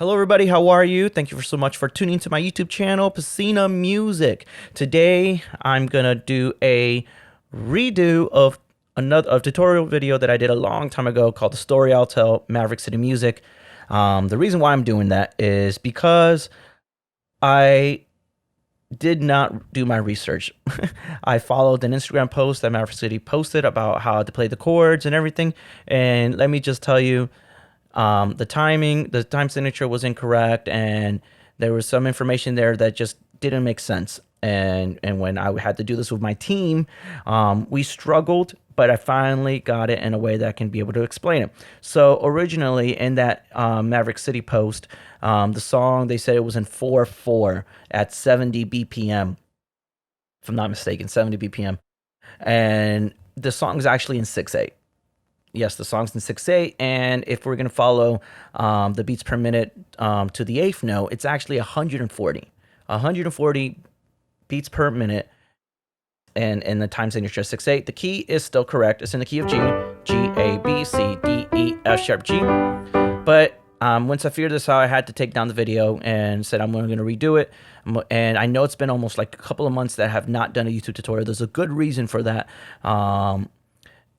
Hello everybody, how are you? Thank you so much for tuning to my YouTube channel, Pesina Music. Today, I'm gonna do a redo of a tutorial video that I did a long time ago called The Story I'll Tell, Maverick City Music. The reason why I'm doing that is because I did not do my research. I followed an Instagram post that Maverick City posted about how to play the chords and everything, and let me just tell you, the time signature was incorrect, and there was some information there that just didn't make sense. And when I had to do this with my team, we struggled, but I finally got it in a way that I can be able to explain it. So originally in that Maverick City post, the song, they said it was in 4/4 at 70 BPM, if I'm not mistaken, 70 BPM. And the song is actually in 6/8. Yes, the song's in 6/8, and if we're going to follow the beats per minute to the eighth note, it's actually 140. 140 beats per minute, and the time signature is 6/8. The key is still correct. It's in the key of G, G, A, B, C, D, E, F sharp, G. But once I figured this out, I had to take down the video and said I'm going to redo it. And I know it's been almost like a couple of months that I have not done a YouTube tutorial. There's a good reason for that.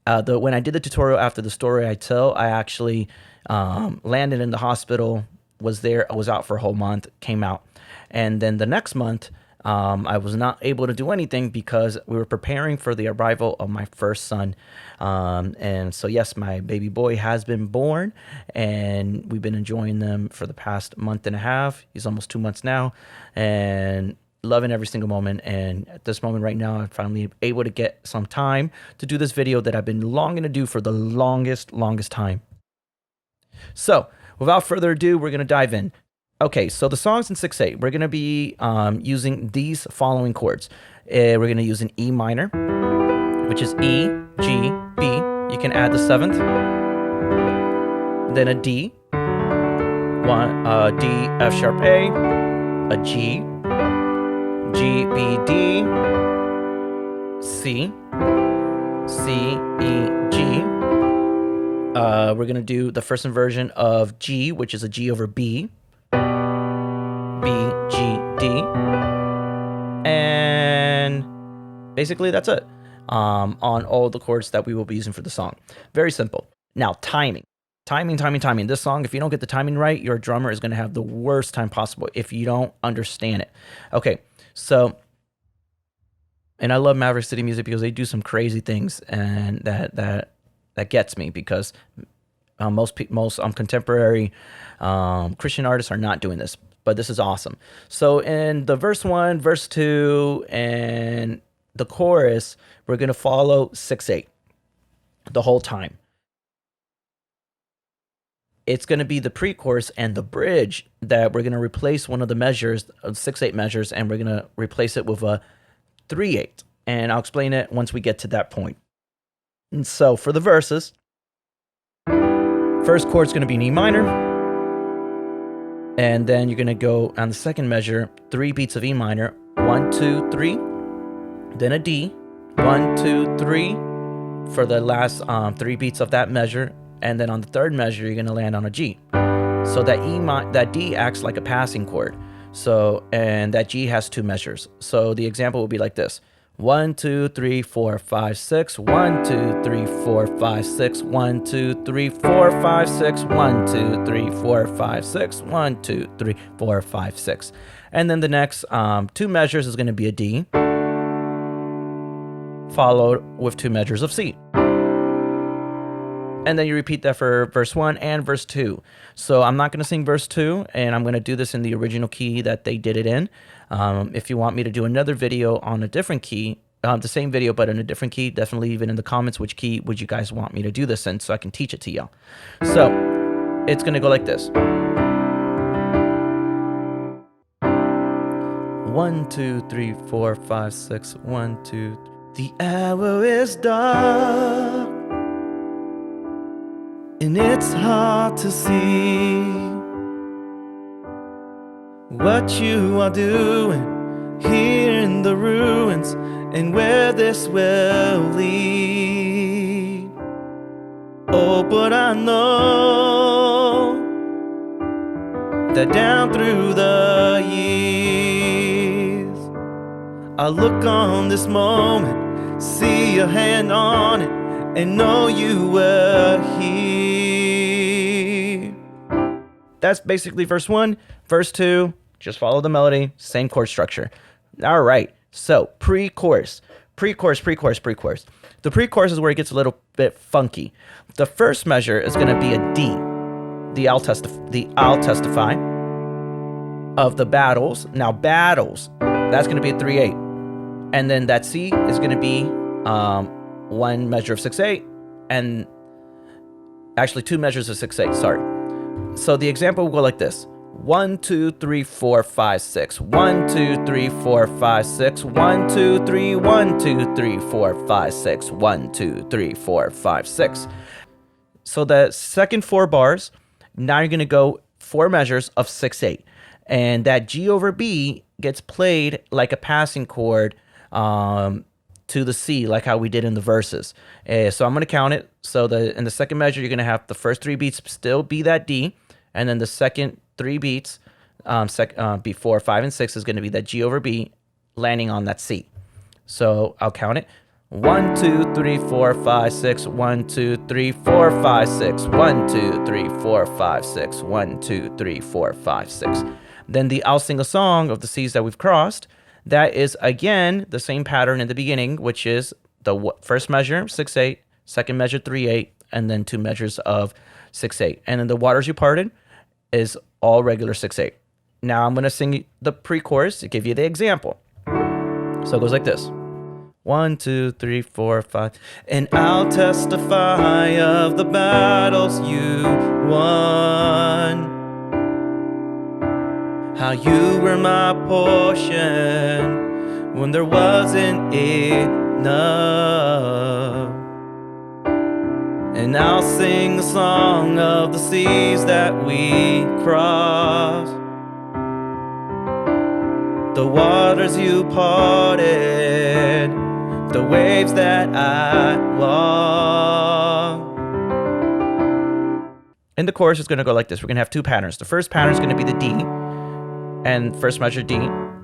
When I did the tutorial after the story I tell, I actually landed in the hospital, I was out for a whole month, came out. And then the next month, I was not able to do anything because we were preparing for the arrival of my first son. And so, yes, my baby boy has been born, and we've been enjoying them for the past month and a half. He's almost 2 months now, and loving every single moment. And at this moment right now, I'm finally able to get some time to do this video that I've been longing to do for the longest time. So without further ado, we're going to dive in. Okay, so the song's in 6/8. We're going to be using these following chords. We're going to use an E minor, which is E, G, B. You can add the seventh. Then a D, D, F sharp A, a G, G, B, D, C, C, E, G. We're going to do the first inversion of G, which is a G over B, B, G, D. And basically that's it on all the chords that we will be using for the song. Very simple. Now, timing. Timing. This song, if you don't get the timing right, your drummer is going to have the worst time possible if you don't understand it. Okay. So, and I love Maverick City Music because they do some crazy things, and that gets me, because most contemporary Christian artists are not doing this, but this is awesome. So in the verse 1, verse 2, and the chorus, we're gonna follow 6/8 the whole time. It's going to be the pre-chorus and the bridge that we're going to replace one of the measures, 6/8 measures, and we're going to replace it with a 3/8. And I'll explain it once we get to that point. And so for the verses, first chord's going to be an E minor. And then you're going to go on the second measure, 3 beats of E minor, 1, 2, 3. Then a D, 1, 2, 3 for the last 3 beats of that measure. And then on the third measure, you're going to land on a G. So that D acts like a passing chord. So, and that G has 2 measures. So the example will be like this: 1, 2, 3, 4, 5, 6. 1, 2, 3, 4, 5, 6. 1, 2, 3, 4, 5, 6. 1, 2, 3, 4, 5, 6. 1, 2, 3, 4, 5, 6. And then the next 2 measures is going to be a D, followed with 2 measures of C. And then you repeat that for verse 1 and verse 2. So I'm not going to sing verse 2, and I'm going to do this in the original key that they did it in. If you want me to do another video on a different key, the same video but in a different key, definitely leave it in the comments which key would you guys want me to do this in, so I can teach it to y'all. So it's going to go like this. 1, 2, 3, 4, 5, 6. 1, 2, 3. The hour is dark, and it's hard to see what you are doing here in the ruins, and where this will lead. Oh, but I know that down through the years, I look on this moment, see your hand on it, and know you were here. That's basically verse 1. Verse 2, just follow the melody, same chord structure. All right, so pre-chorus. The pre-chorus is where it gets a little bit funky. The first measure is going to be a D, the I'll testify of the battles. Now battles, that's going to be a 3/8, and then that C is going to be one measure of 6/8, and actually two measures of 6/8. Sorry. So the example will go like this: 1, 2, 3, 4, 5, 6. 1, 2, 3, 4, 5, 6. 1, 2, 3, 1, 2, 3, 4, 5, 6. 1, 2, 3, 4, 5, 6. So the second 4 bars, now you're going to go 4 measures of 6/8. And that G over B gets played like a passing chord to the C, like how we did in the verses. So I'm going to count it. So in the second measure, you're going to have the first 3 beats still be that D. And then the second 3 beats, before 5 and 6, is going to be that G over B landing on that C. So I'll count it. 1, 2, 3, 4, 5, 6. 1, 2, 3, 4, 5, 6. 1, 2, 3, 4, 5, 6. 1, 2, 3, 4, 5, 6. Then the I'll sing a song of the C's that we've crossed. That is, again, the same pattern in the beginning, which is the first measure, 6/8, second measure, 3/8, and then 2 measures of 6/8. And then the Waters You Parted is all regular 6/8. Now I'm going to sing the pre-chorus to give you the example. So it goes like this. 1, 2, 3, 4, 5. And I'll testify of the battles you won, how you were my portion when there wasn't enough. And I'll sing the song of the seas that we crossed, the waters you parted, the waves that I walked. And the chorus is going to go like this. We're going to have 2 patterns. The first pattern is going to be the D, and first measure D.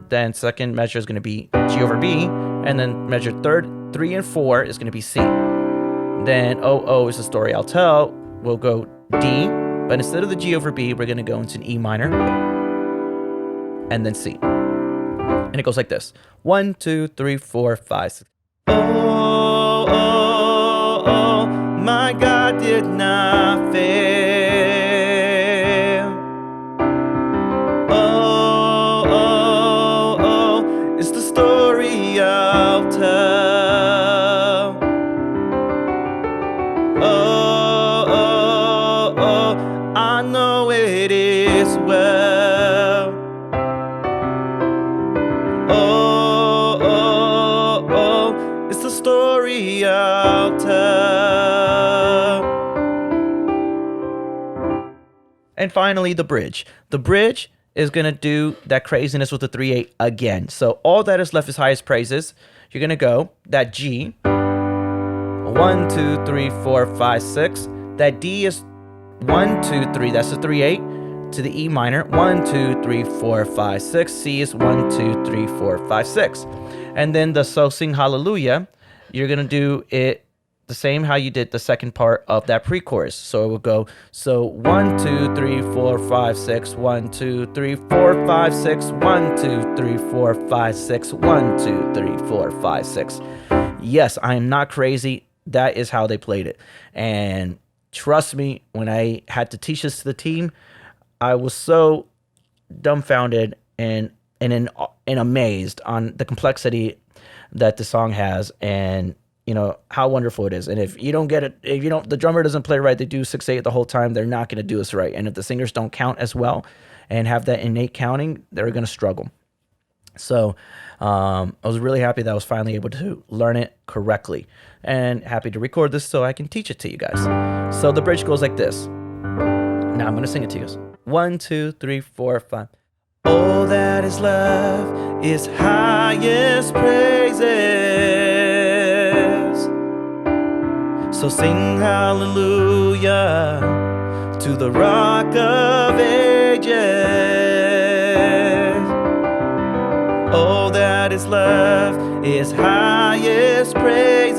Then second measure is going to be G over B, and then measure 3 and 4 is going to be C. Then oh is the story I'll tell. We'll go D, but instead of the G over B, we're going to go into an E minor, and then C. And it goes like this. 1, 2, 3, 4, 5, 6. Oh, my God did not fail. Oh, it's the story I'll tell. Oh, I know it is well. Oh, it's the story I'll tell. And finally, the bridge. The bridge is going to do that craziness with the 3/8 again. So all that is left is highest praises. You're going to go that G. 1, 2, 3, 4, 5, 6. That D is 1, 2, 3. That's the 3/8 to the E minor. 1, 2, 3, 4, 5, 6. C is 1, 2, 3, 4, 5, 6. And then the So Sing Hallelujah, you're going to do it the same how you did the second part of that pre-chorus. So it will go, so 1, 2, 3, 4, 5, 6. 1, 2, 3, 4, 5, 6. 1, 2, 3, 4, 5, 6. 1, 2, 3, 4, 5, 6. Yes, I am not crazy. That is how they played it. And trust me, when I had to teach this to the team, I was so dumbfounded and amazed on the complexity that the song has, and you know how wonderful it is. And if you don't get it, if you don't, the drummer doesn't play right, they do 6/8 the whole time, they're not going to do this right. And if the singers don't count as well and have that innate counting, they're going to struggle. So I was really happy that I was finally able to learn it correctly, and happy to record this so I can teach it to you guys. So the bridge goes like this. Now I'm going to sing it to you guys. 1, 2, 3, 4, 5. All that is left is highest praises. So sing hallelujah to the Rock of Ages. God is love, His highest praises.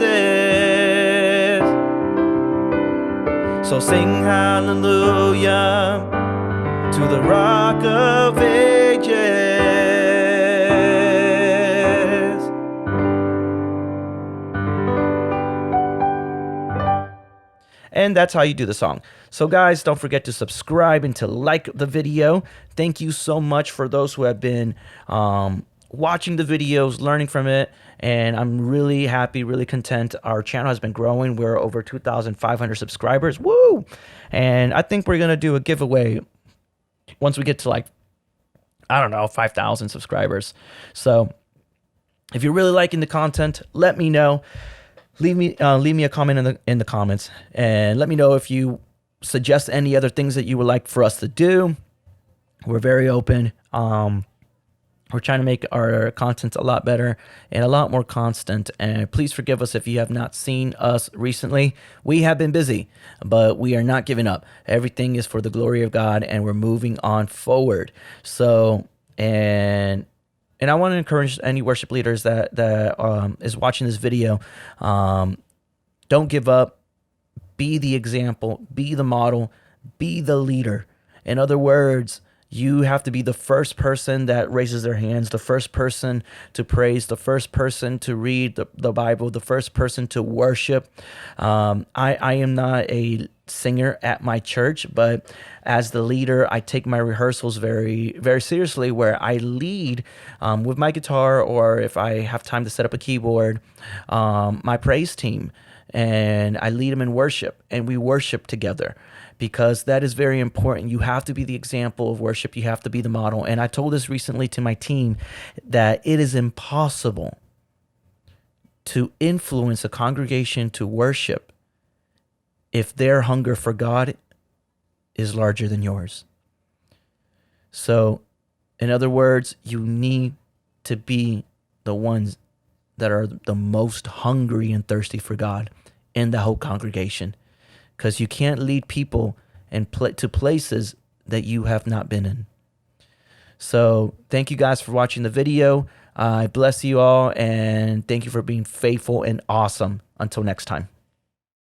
So sing hallelujah to the Rock of Ages. And that's how you do the song. So guys, don't forget to subscribe and to like the video. Thank you so much for those who have been watching the videos, learning from it. And I'm really happy, really content. Our channel has been growing. We're over 2,500 subscribers. Woo! And I think we're going to do a giveaway once we get to, like, I don't know, 5,000 subscribers. So if you're really liking the content, let me know. Leave me a comment in the comments, and let me know if you suggest any other things that you would like for us to do. We're very open. We're trying to make our content a lot better and a lot more constant. And please forgive us if you have not seen us recently. We have been busy, but we are not giving up. Everything is for the glory of God, and we're moving on forward. So, and I want to encourage any worship leaders that is watching this video. Don't give up. Be the example. Be the model. Be the leader. In other words, you have to be the first person that raises their hands, the first person to praise, the first person to read the Bible, the first person to worship. I am not a singer at my church, but as the leader, I take my rehearsals very, very seriously, where I lead with my guitar, or if I have time to set up a keyboard, my praise team, and I lead them in worship, and we worship together, because that is very important. You have to be the example of worship. You have to be the model. And I told this recently to my team, that it is impossible to influence a congregation to worship if their hunger for God is larger than yours. So, in other words, you need to be the ones that are the most hungry and thirsty for God in the whole congregation, because you can't lead people to places that you have not been in. So thank you guys for watching the video. I bless you all, and thank you for being faithful and awesome. Until next time.